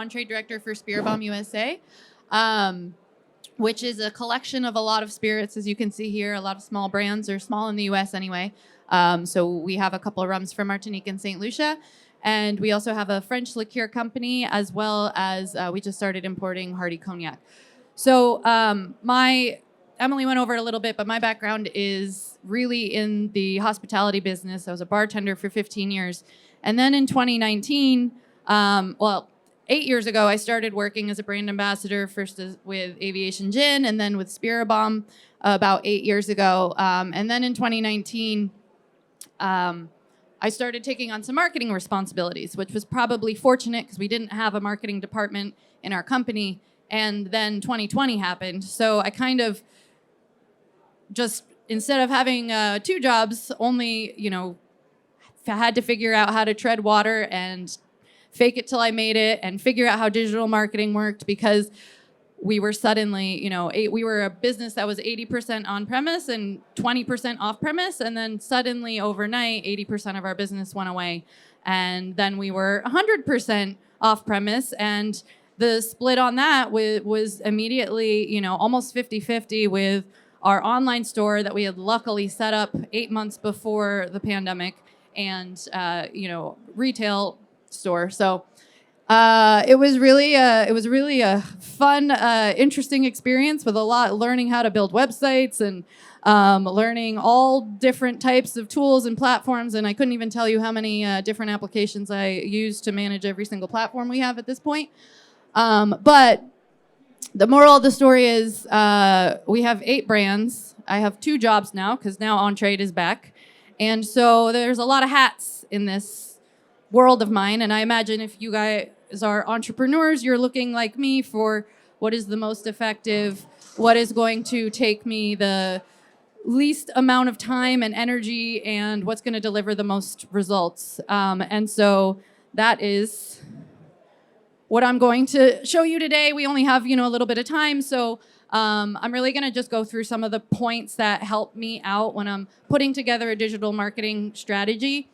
on-trade director for Spiribam USA, which is a collection of a lot of spirits, as you can see here. A lot of small brands, or small in the U.S. anyway. So we have a couple of rums from Martinique and St. Lucia. And we also have a French liqueur company, as well as we just started importing Hardy Cognac. So Emily went over it a little bit, but my background is really in the hospitality business. I was a bartender for 15 years. And then in 2019, 8 years ago, I started working as a brand ambassador, first with Aviation Gin and then with Spiribam about 8 years ago. And then in 2019, I started taking on some marketing responsibilities, which was probably fortunate because we didn't have a marketing department in our company. And then 2020 happened. So I kind of just, instead of having 2 jobs, only, had to figure out how to tread water and fake it till I made it and figure out how digital marketing worked, because we were suddenly, we were a business that was 80% on premise and 20% off premise. And then suddenly overnight, 80% of our business went away. And then we were 100% off premise. And the split on that was immediately, almost 50-50 with our online store that we had luckily set up 8 months before the pandemic, and retail store. So it was really a fun, interesting experience with learning how to build websites and learning all different types of tools and platforms. And I couldn't even tell you how many different applications I use to manage every single platform we have at this point. But the moral of the story is we have 8 brands. I have 2 jobs now because now on-trade is back. And so there's a lot of hats in this world of mine. And I imagine if you guys are entrepreneurs, you're looking like me for what is the most effective, what is going to take me the least amount of time and energy, and what's going to deliver the most results. And so that is what I'm going to show you today. We only have, a little bit of time, so I'm really going to just go through some of the points that help me out when I'm putting together a digital marketing strategy,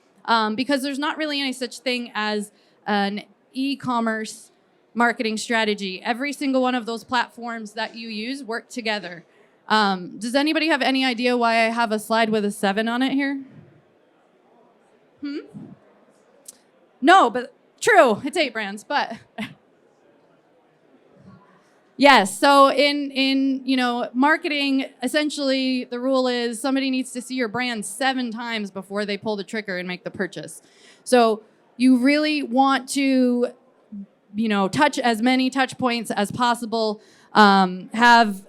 because there's not really any such thing as an e-commerce marketing strategy. Every single one of those platforms that you use work together. Does anybody have any idea why I have a slide with a 7 on it here? No, but true, it's 8 brands, but yes. So in marketing, essentially the rule is somebody needs to see your brand 7 times before they pull the trigger and make the purchase. So you really want to, touch as many touch points as possible, have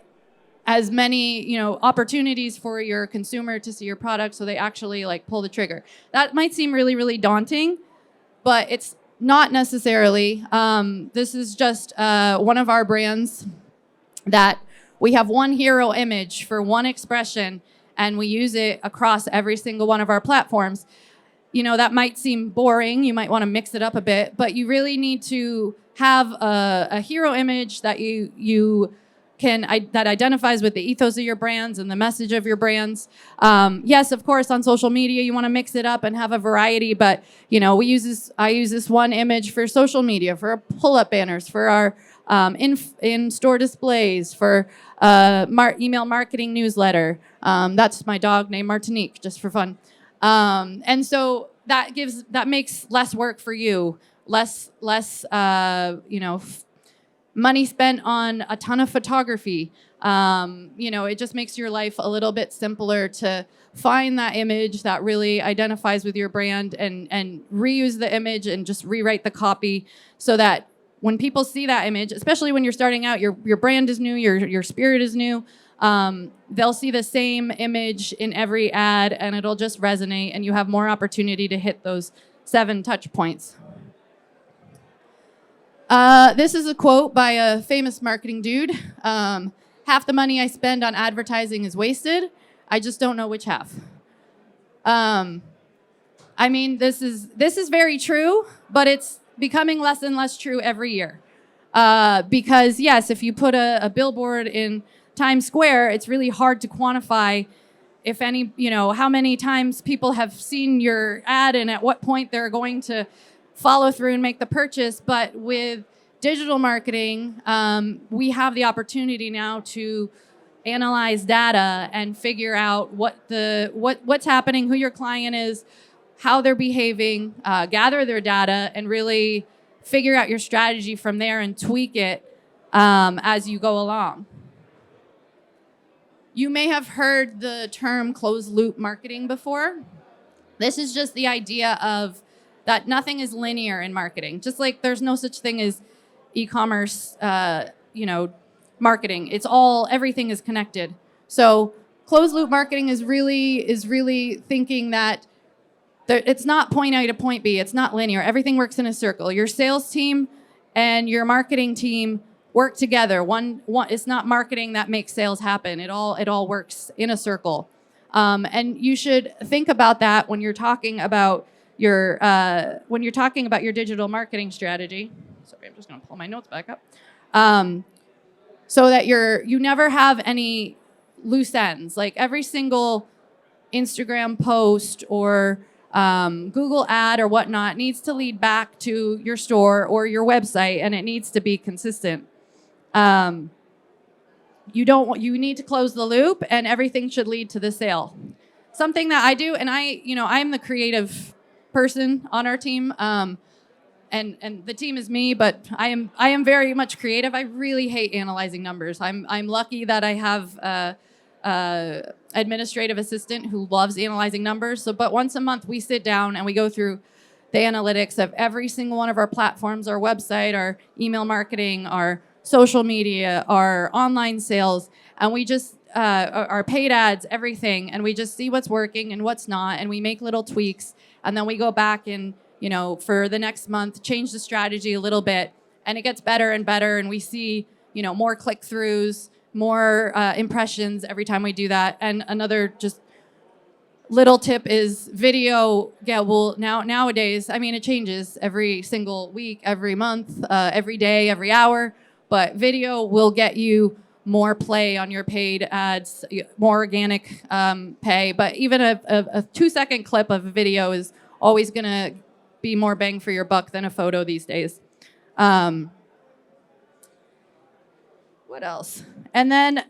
as many, opportunities for your consumer to see your product so they actually pull the trigger. That might seem really, really daunting, but it's not necessarily. This is just one of our brands that we have one hero image for one expression, and we use it across every single one of our platforms. That might seem boring. You might want to mix it up a bit, but you really need to have a hero image that that identifies with the ethos of your brands and the message of your brands. Yes, of course, on social media, you want to mix it up and have a variety, but I use this one image for social media, for our pull-up banners, for our in-store displays, for email marketing newsletter. That's my dog named Martinique, just for fun. And so that makes less work for you, less money spent on a ton of photography. It just makes your life a little bit simpler to find that image that really identifies with your brand and reuse the image and just rewrite the copy so that when people see that image, especially when you're starting out, your brand is new, your spirit is new, they'll see the same image in every ad and it'll just resonate and you have more opportunity to hit those 7 touch points. This is a quote by a famous marketing dude. Half the money I spend on advertising is wasted. I just don't know which half. This is very true, but it's becoming less and less true every year. Because yes, if you put a billboard in Times Square, it's really hard to quantify how many times people have seen your ad and at what point they're going to follow through and make the purchase. But with digital marketing, we have the opportunity now to analyze data and figure out what's happening, who your client is, how they're behaving, gather their data, and really figure out your strategy from there and tweak it as you go along. You may have heard the term closed loop marketing before. This is just the idea of that nothing is linear in marketing. Just like there's no such thing as e-commerce, marketing. Everything is connected. So closed loop marketing is really thinking that it's not point A to point B. It's not linear. Everything works in a circle. Your sales team and your marketing team work together. One, it's not marketing that makes sales happen. It all works in a circle. And you should think about that when you're talking about your digital marketing strategy. Sorry, I'm just going to pull my notes back up. So that you never have any loose ends. Like every single Instagram post or Google ad or whatnot needs to lead back to your store or your website, and it needs to be consistent. You need to close the loop, and everything should lead to the sale. Something that I do, and I'm the creative person on our team, and the team is me, but I am very much creative. I really hate analyzing numbers. I'm lucky that I have a administrative assistant who loves analyzing numbers. But once a month we sit down and we go through the analytics of every single one of our platforms, our website, our email marketing, our social media, our online sales, and we just our paid ads, everything, and we just see what's working and what's not, and we make little tweaks, and then we go back and for the next month change the strategy a little bit, and it gets better and better, and we see more click-throughs, more impressions every time we do that. And another just little tip is video. Yeah, well, nowadays, I mean, it changes every single week, every month, every day, every hour. But video will get you more play on your paid ads, more organic pay. But even a 2-second clip of a video is always going to be more bang for your buck than a photo these days. What else? And then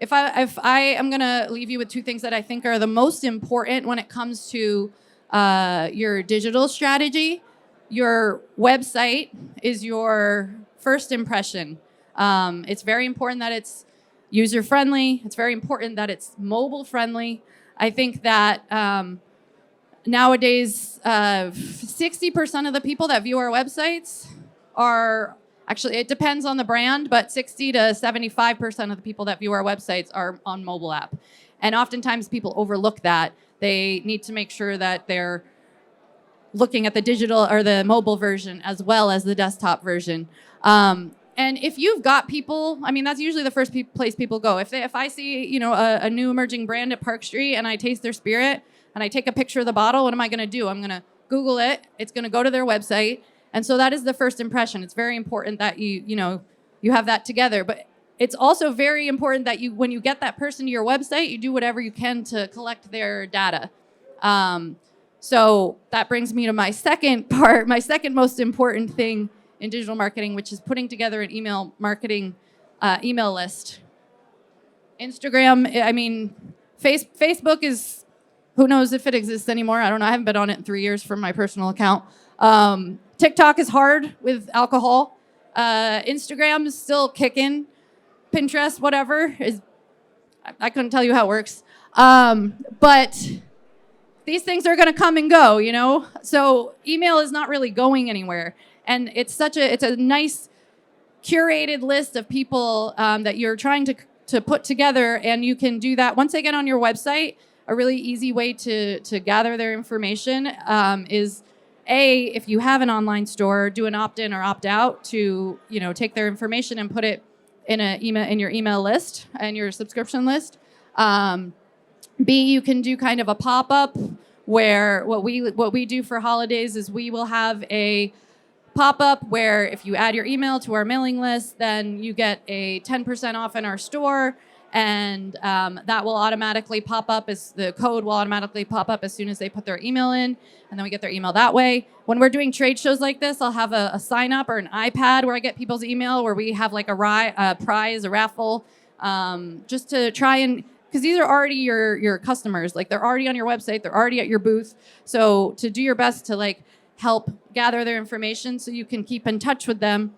if I am going to leave you with 2 things that I think are the most important when it comes to your digital strategy. Your website is your first impression. It's very important that it's user-friendly. It's very important that it's mobile-friendly. I think that nowadays 60% of the people that view our websites are... Actually, it depends on the brand, but 60 to 75% of the people that view our websites are on mobile app. And oftentimes people overlook that. They need to make sure that they're looking at the digital or the mobile version as well as the desktop version. And if you've got people, I mean, that's usually the first place people go. If I see, a new emerging brand at Park Street and I taste their spirit and I take a picture of the bottle, what am I going to do? I'm going to Google it. It's going to go to their website. And so that is the first impression. It's very important that you have that together. But it's also very important that when you get that person to your website, you do whatever you can to collect their data. So that brings me to my second most important thing in digital marketing, which is putting together an email marketing email list. Instagram, I mean, Facebook is, who knows if it exists anymore. I don't know. I haven't been on it in 3 years from my personal account. TikTok is hard with alcohol. Instagram is still kicking. Pinterest, whatever, I couldn't tell you how it works. But these things are going to come and go, So email is not really going anywhere. And it's a nice curated list of people that you're trying to put together. And you can do that once they get on your website. A really easy way to gather their information is if you have an online store, do an opt-in or opt-out to, take their information and put it in your email list and your subscription list. B, you can do kind of a pop-up where what we do for holidays is we will have a pop-up where if you add your email to our mailing list, then you get a 10% off in our store. and that will automatically pop up as the code will automatically pop up as soon as they put their email in, and then we get their email that way. When we're doing trade shows like this, I'll have a sign up or an iPad where I get people's email, where we have like a prize, a raffle, just to try and, because these are already your customers, like they're already on your website, they're already at your booth. So to do your best to like help gather their information so you can keep in touch with them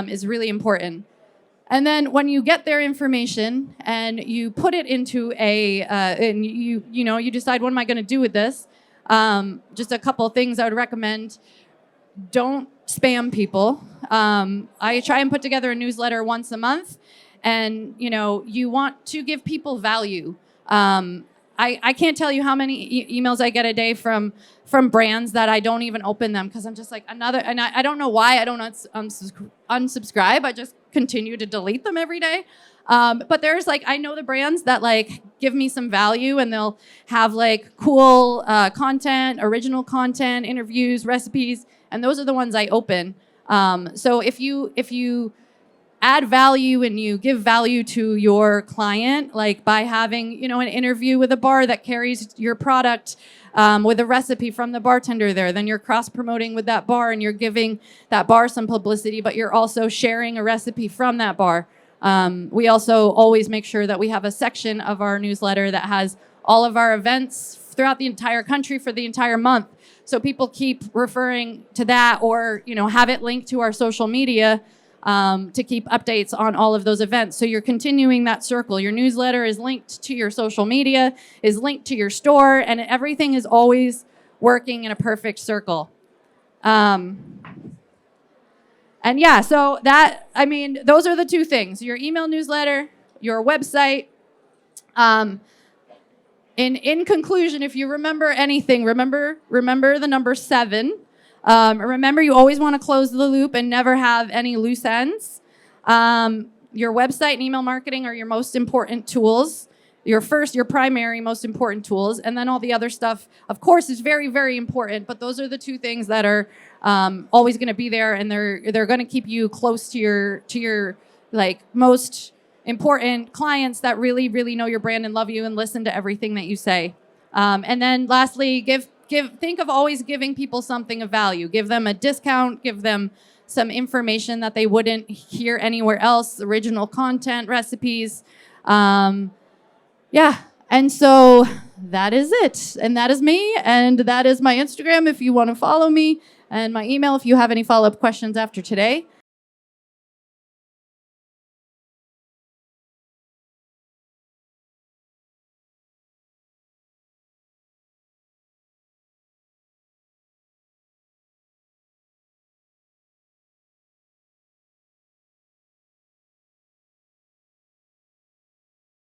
is really important. And then when you get their information and you put it into and you decide, what am I going to do with this? Just a couple of things I would recommend. Don't spam people. I try and put together a newsletter once a month, and you want to give people value. I can't tell you how many emails I get a day from brands that I don't even open them, because I'm just like and I don't know why I don't unsubscribe. I just continue to delete them every day. But there's I know the brands that give me some value, and they'll have cool content, original content, interviews, recipes, and those are the ones I open. So if you add value and you give value to your client, by having an interview with a bar that carries your product with a recipe from the bartender there, then you're cross-promoting with that bar and you're giving that bar some publicity, but you're also sharing a recipe from that bar. We also always make sure that we have a section of our newsletter that has all of our events throughout the entire country for the entire month. So people keep referring to that, or have it linked to our social media to keep updates on all of those events. So you're continuing that circle. Your newsletter is linked to your social media, is linked to your store, and everything is always working in a perfect circle. And yeah, so those are the two things: your email newsletter, your website. In conclusion, if you remember anything, remember the number 7. Remember, you always want to close the loop and never have any loose ends. Your website and email marketing are your most important tools. Your primary most important tools, and then all the other stuff, of course, is very, very important. But those are the two things that are always going to be there, and they're going to keep you close to your most important clients that really, really know your brand and love you and listen to everything that you say. And then lastly, think of always giving people something of value. Give them a discount, give them some information that they wouldn't hear anywhere else, original content, recipes. Yeah, and so that is it. And that is me, and that is my Instagram if you want to follow me, and my email if you have any follow-up questions after today.